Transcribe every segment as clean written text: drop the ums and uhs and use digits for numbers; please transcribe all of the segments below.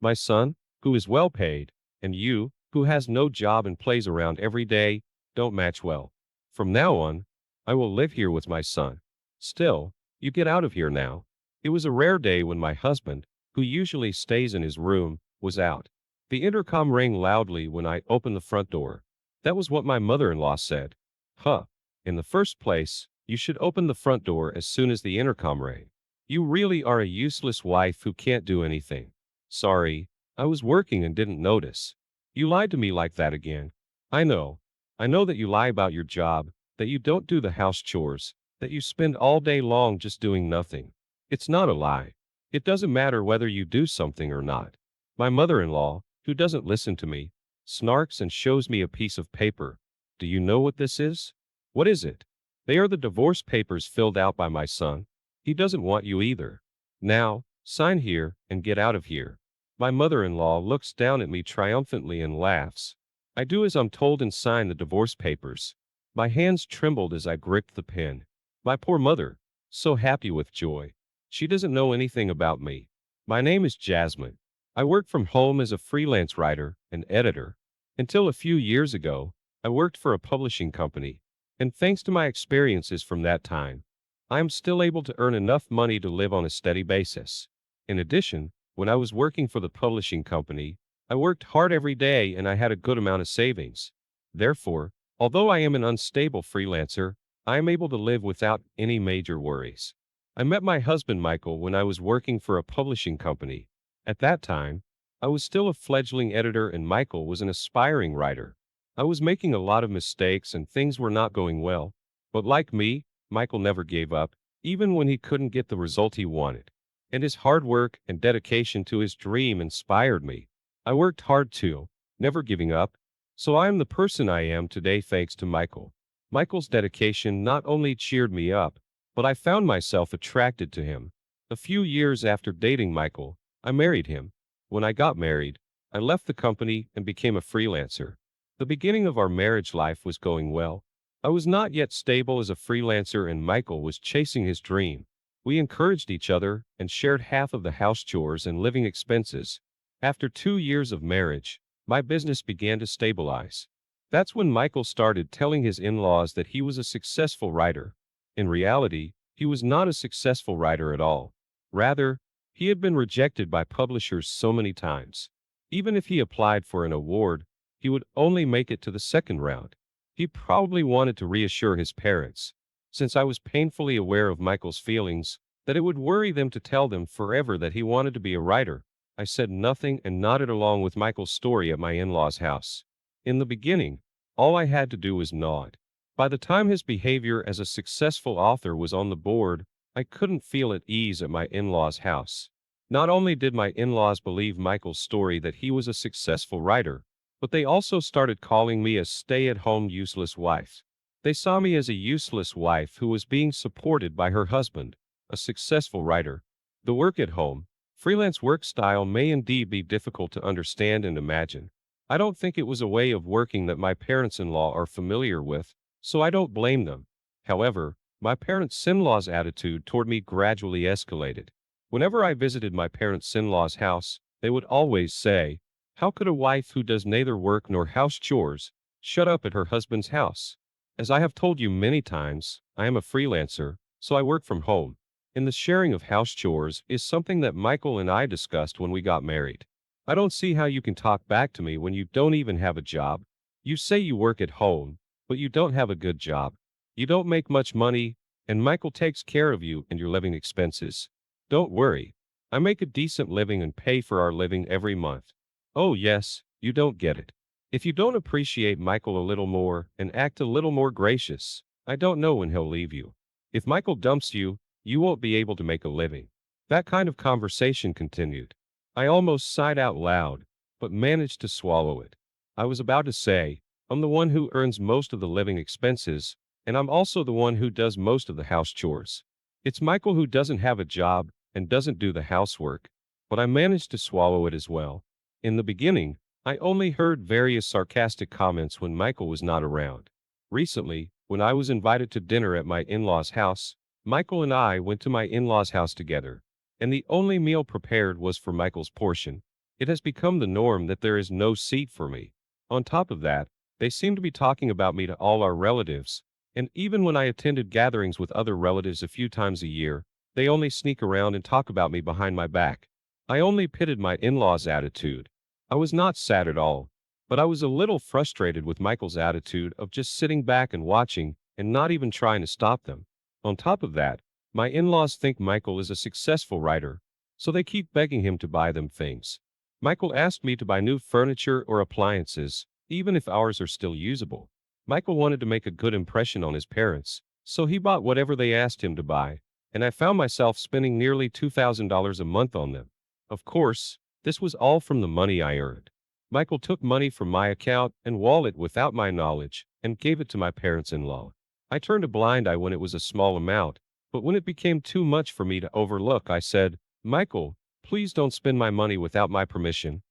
My son, who is well paid, and you, who has no job and plays around every day, don't match well. From now on, I will live here with my son. Still, you get out of here now. It was a rare day when my husband, who usually stays in his room, was out. The intercom rang loudly when I opened the front door. That was what my mother-in-law said. Huh. In the first place, you should open the front door as soon as the intercom rang. You really are a useless wife who can't do anything. Sorry, I was working and didn't notice. You lied to me like that again. I know. I know that you lie about your job, that you don't do the house chores, that you spend all day long just doing nothing. It's not a lie. It doesn't matter whether you do something or not. My mother-in-law, who doesn't listen to me, snarks and shows me a piece of paper. Do you know what this is? What is it? They are the divorce papers filled out by my son. He doesn't want you either. Now, sign here and get out of here. My mother-in-law looks down at me triumphantly and laughs. I do as I'm told and sign the divorce papers. My hands trembled as I gripped the pen. My poor mother, so happy with joy. She doesn't know anything about me. My name is Jasmine. I work from home as a freelance writer and editor. Until a few years ago, I worked for a publishing company, and thanks to my experiences from that time, I am still able to earn enough money to live on a steady basis. In addition, when I was working for the publishing company, I worked hard every day and I had a good amount of savings. Therefore, although I am an unstable freelancer, I am able to live without any major worries. I met my husband Michael when I was working for a publishing company. At that time, I was still a fledgling editor and Michael was an aspiring writer. I was making a lot of mistakes and things were not going well. But like me, Michael never gave up, even when he couldn't get the result he wanted. And his hard work and dedication to his dream inspired me. I worked hard too, never giving up. So I am the person I am today thanks to Michael. Michael's dedication not only cheered me up, but I found myself attracted to him. A few years after dating Michael, I married him. When I got married, I left the company and became a freelancer. The beginning of our marriage life was going well. I was not yet stable as a freelancer and Michael was chasing his dream. We encouraged each other and shared half of the house chores and living expenses. After 2 years of marriage, my business began to stabilize. That's when Michael started telling his in-laws that he was a successful writer. In reality, he was not a successful writer at all. Rather, he had been rejected by publishers so many times. Even if he applied for an award, he would only make it to the second round. He probably wanted to reassure his parents, since I was painfully aware of Michael's feelings, that it would worry them to tell them forever that he wanted to be a writer. I said nothing and nodded along with Michael's story at my in-laws' house. In the beginning, all I had to do was nod. By the time his behavior as a successful author was on the board, I couldn't feel at ease at my in-laws' house. Not only did my in-laws believe Michael's story that he was a successful writer, but they also started calling me a stay-at-home useless wife. They saw me as a useless wife who was being supported by her husband, a successful writer. The work at home, freelance work style may indeed be difficult to understand and imagine. I don't think it was a way of working that my parents-in-law are familiar with, so I don't blame them. However, my parents-in-law's attitude toward me gradually escalated. Whenever I visited my parents-in-law's house, they would always say, "How could a wife who does neither work nor house chores shut up at her husband's house?" As I have told you many times, I am a freelancer, so I work from home. And the sharing of house chores is something that Michael and I discussed when we got married. I don't see how you can talk back to me when you don't even have a job. You say you work at home, but you don't have a good job. You don't make much money, and Michael takes care of you and your living expenses. Don't worry. I make a decent living and pay for our living every month. Oh yes, you don't get it. If you don't appreciate Michael a little more and act a little more gracious, I don't know when he'll leave you. If Michael dumps you, you won't be able to make a living. That kind of conversation continued. I almost sighed out loud, but managed to swallow it. I was about to say, I'm the one who earns most of the living expenses, and I'm also the one who does most of the house chores. It's Michael who doesn't have a job and doesn't do the housework, but I managed to swallow it as well. In the beginning, I only heard various sarcastic comments when Michael was not around. Recently, when I was invited to dinner at my in-laws' house, Michael and I went to my in-laws' house together, and the only meal prepared was for Michael's portion. It has become the norm that there is no seat for me. On top of that, they seem to be talking about me to all our relatives, and even when I attended gatherings with other relatives a few times a year, they only sneak around and talk about me behind my back. I only pitted my in-laws' attitude. I was not sad at all, but I was a little frustrated with Michael's attitude of just sitting back and watching and not even trying to stop them. On top of that, my in-laws think Michael is a successful writer, so they keep begging him to buy them things. Michael asked me to buy new furniture or appliances, even if ours are still usable. Michael wanted to make a good impression on his parents, so he bought whatever they asked him to buy, and I found myself spending nearly $2,000 a month on them. Of course, this was all from the money I earned. Michael took money from my account and wallet without my knowledge and gave it to my parents-in-law. I turned a blind eye when it was a small amount, but when it became too much for me to overlook, I said, "Michael, please don't spend my money without my permission."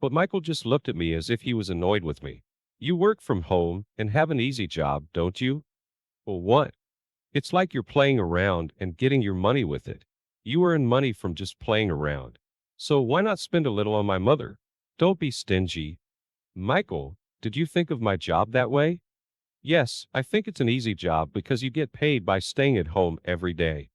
But Michael just looked at me as if he was annoyed with me. "You work from home and have an easy job, don't you?" "Well, what? It's like you're playing around and getting your money with it. You earn money from just playing around. So why not spend a little on my mother? Don't be stingy." "Michael, did you think of my job that way?" "Yes, I think it's an easy job because you get paid by staying at home every day."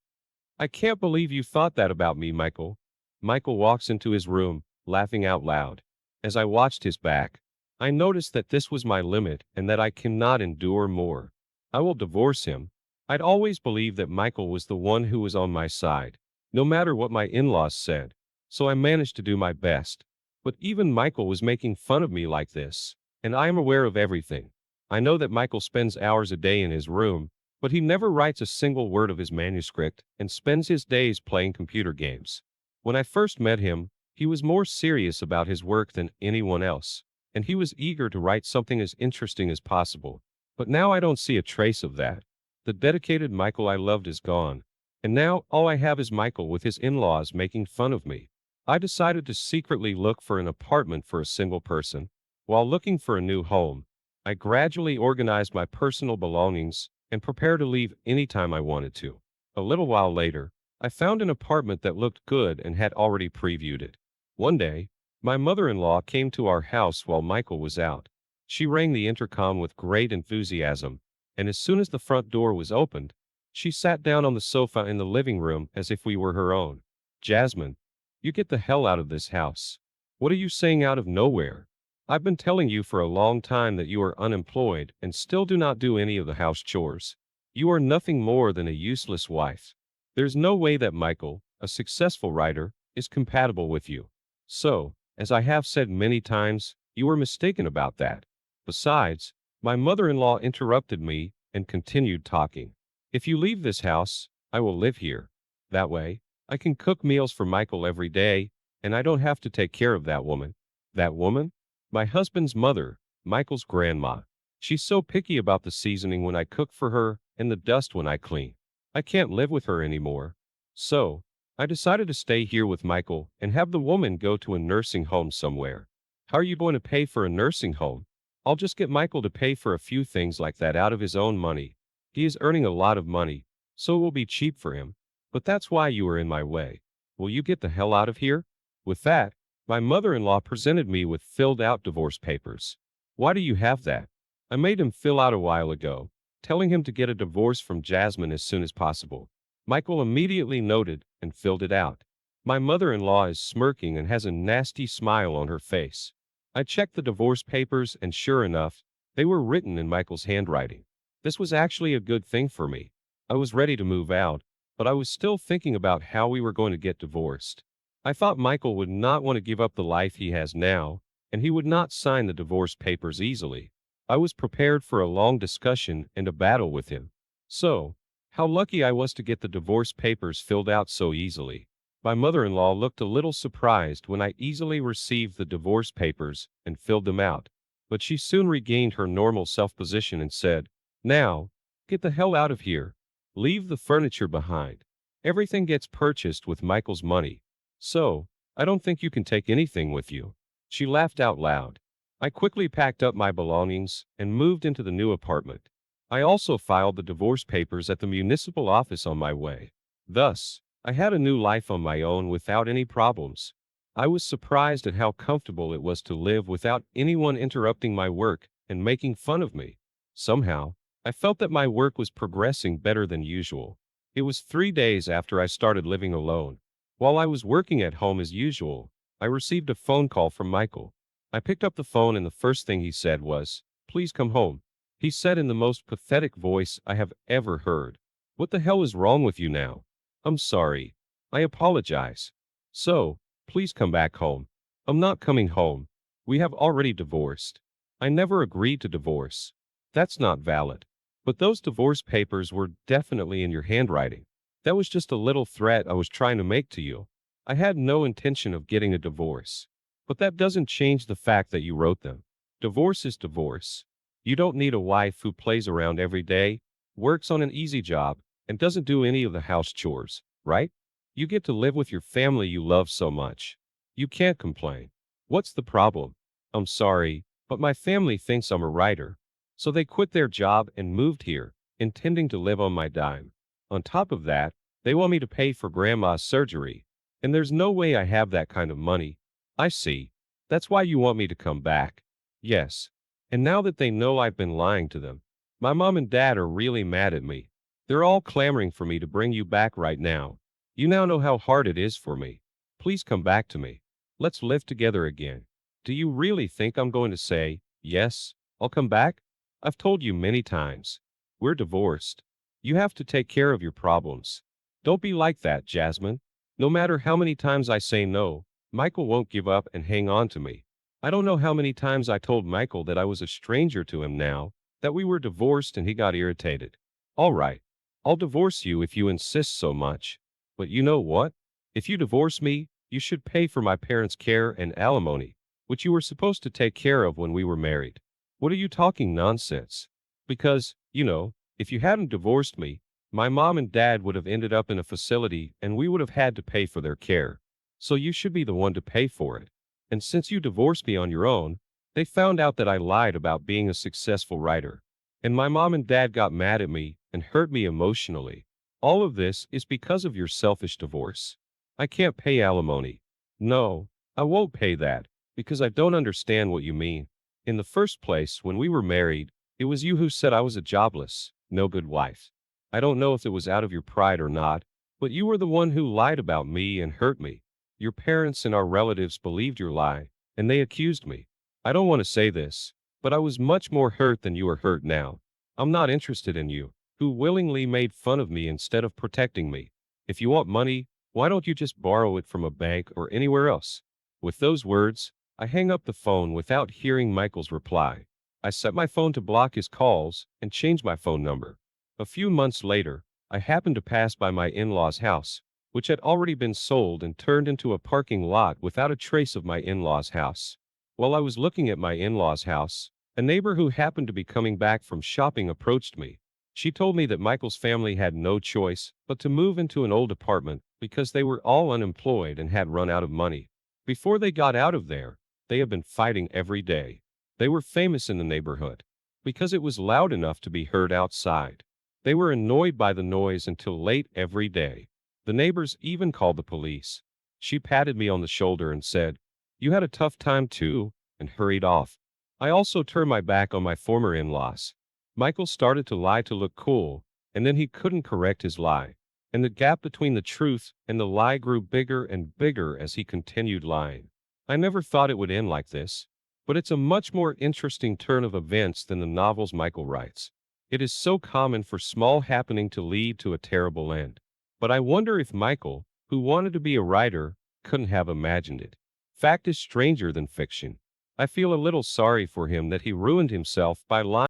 "I can't believe you thought that about me, Michael." Michael walks into his room, laughing out loud. As I watched his back, I noticed that this was my limit and that I cannot endure more. I will divorce him. I'd always believed that Michael was the one who was on my side, no matter what my in-laws said, so I managed to do my best. But even Michael was making fun of me like this, and I am aware of everything. I know that Michael spends hours a day in his room, but he never writes a single word of his manuscript and spends his days playing computer games. When I first met him, he was more serious about his work than anyone else, and he was eager to write something as interesting as possible. But now I don't see a trace of that. The dedicated Michael I loved is gone, and now all I have is Michael with his in-laws making fun of me. I decided to secretly look for an apartment for a single person. While looking for a new home, I gradually organized my personal belongings and prepared to leave anytime I wanted to. A little while later, I found an apartment that looked good and had already previewed it. One day, my mother-in-law came to our house while Michael was out. She rang the intercom with great enthusiasm, and as soon as the front door was opened, she sat down on the sofa in the living room as if we were her own. "Jasmine, you get the hell out of this house. What are you saying out of nowhere? I've been telling you for a long time that you are unemployed and still do not do any of the house chores. You are nothing more than a useless wife. There's no way that Michael, a successful writer, is compatible with you. So, as I have said many times, you are mistaken about that." Besides, my mother-in-law interrupted me and continued talking. "If you leave this house, I will live here. That way, I can cook meals for Michael every day, and I don't have to take care of that woman." "That woman?" "My husband's mother, Michael's grandma. She's so picky about the seasoning when I cook for her and the dust when I clean. I can't live with her anymore. So, I decided to stay here with Michael and have the woman go to a nursing home somewhere." "How are you going to pay for a nursing home?" "I'll just get Michael to pay for a few things like that out of his own money. He is earning a lot of money, so it will be cheap for him. But that's why you are in my way. Will you get the hell out of here?" With that, my mother-in-law presented me with filled-out divorce papers. "Why do you have that?" "I made him fill out a while ago, telling him to get a divorce from Jasmine as soon as possible." Michael immediately noted and filled it out. My mother-in-law is smirking and has a nasty smile on her face. I checked the divorce papers and sure enough, they were written in Michael's handwriting. This was actually a good thing for me. I was ready to move out, but I was still thinking about how we were going to get divorced. I thought Michael would not want to give up the life he has now, and he would not sign the divorce papers easily. I was prepared for a long discussion and a battle with him. So, how lucky I was to get the divorce papers filled out so easily. My mother-in-law looked a little surprised when I easily received the divorce papers and filled them out, but she soon regained her normal self-position and said, "Now, get the hell out of here. Leave the furniture behind. Everything gets purchased with Michael's money. So, I don't think you can take anything with you." She laughed out loud. I quickly packed up my belongings and moved into the new apartment. I also filed the divorce papers at the municipal office on my way. Thus, I had a new life on my own without any problems. I was surprised at how comfortable it was to live without anyone interrupting my work and making fun of me. Somehow, I felt that my work was progressing better than usual. It was 3 days after I started living alone. While I was working at home as usual, I received a phone call from Michael. I picked up the phone and the first thing he said was, "Please come home." He said in the most pathetic voice I have ever heard. "What the hell is wrong with you now?" "I'm sorry. I apologize." "So, please come back home." "I'm not coming home. We have already divorced." "I never agreed to divorce." "That's not valid." "But those divorce papers were definitely in your handwriting." "That was just a little threat I was trying to make to you. I had no intention of getting a divorce." "But that doesn't change the fact that you wrote them." "Divorce is divorce. You don't need a wife who plays around every day, works on an easy job, and doesn't do any of the house chores, right? You get to live with your family you love so much. You can't complain." "What's the problem?" "I'm sorry, but my family thinks I'm a writer. So they quit their job and moved here, intending to live on my dime. On top of that, they want me to pay for grandma's surgery. And there's no way I have that kind of money." "I see. That's why you want me to come back." "Yes. And now that they know I've been lying to them, my mom and dad are really mad at me. They're all clamoring for me to bring you back right now. You now know how hard it is for me. Please come back to me. Let's live together again." "Do you really think I'm going to say, yes, I'll come back? I've told you many times. We're divorced. You have to take care of your problems." "Don't be like that, Jasmine. No matter how many times I say no, Michael won't give up and hang on to me. I don't know how many times I told Michael that I was a stranger to him now, that we were divorced, and he got irritated. All right, I'll divorce you if you insist so much. But you know what? If you divorce me, you should pay for my parents' care and alimony, which you were supposed to take care of when we were married." "What are you talking nonsense?" "Because, if you hadn't divorced me, my mom and dad would have ended up in a facility and we would have had to pay for their care. So you should be the one to pay for it. And since you divorced me on your own, they found out that I lied about being a successful writer. And my mom and dad got mad at me and hurt me emotionally. All of this is because of your selfish divorce. I can't pay alimony." "No, I won't pay that, because I don't understand what you mean. In the first place, when we were married, it was you who said I was a jobless, no good wife. I don't know if it was out of your pride or not, but you were the one who lied about me and hurt me. Your parents and our relatives believed your lie, and they accused me. I don't want to say this, but I was much more hurt than you are hurt now. I'm not interested in you, who willingly made fun of me instead of protecting me. If you want money, why don't you just borrow it from a bank or anywhere else?" With those words, I hang up the phone without hearing Michael's reply. I set my phone to block his calls and change my phone number. A few months later, I happened to pass by my in-laws' house, which had already been sold and turned into a parking lot without a trace of my in-laws' house. While I was looking at my in-laws' house, a neighbor who happened to be coming back from shopping approached me. She told me that Michael's family had no choice but to move into an old apartment because they were all unemployed and had run out of money. Before they got out of there, they had been fighting every day. They were famous in the neighborhood because it was loud enough to be heard outside. They were annoyed by the noise until late every day. The neighbors even called the police. She patted me on the shoulder and said, "You had a tough time too," and hurried off. I also turned my back on my former in-laws. Michael started to lie to look cool, and then he couldn't correct his lie. And the gap between the truth and the lie grew bigger and bigger as he continued lying. I never thought it would end like this, but it's a much more interesting turn of events than the novels Michael writes. It is so common for small happening to lead to a terrible end. But I wonder if Michael, who wanted to be a writer, couldn't have imagined it. Fact is stranger than fiction. I feel a little sorry for him that he ruined himself by lying.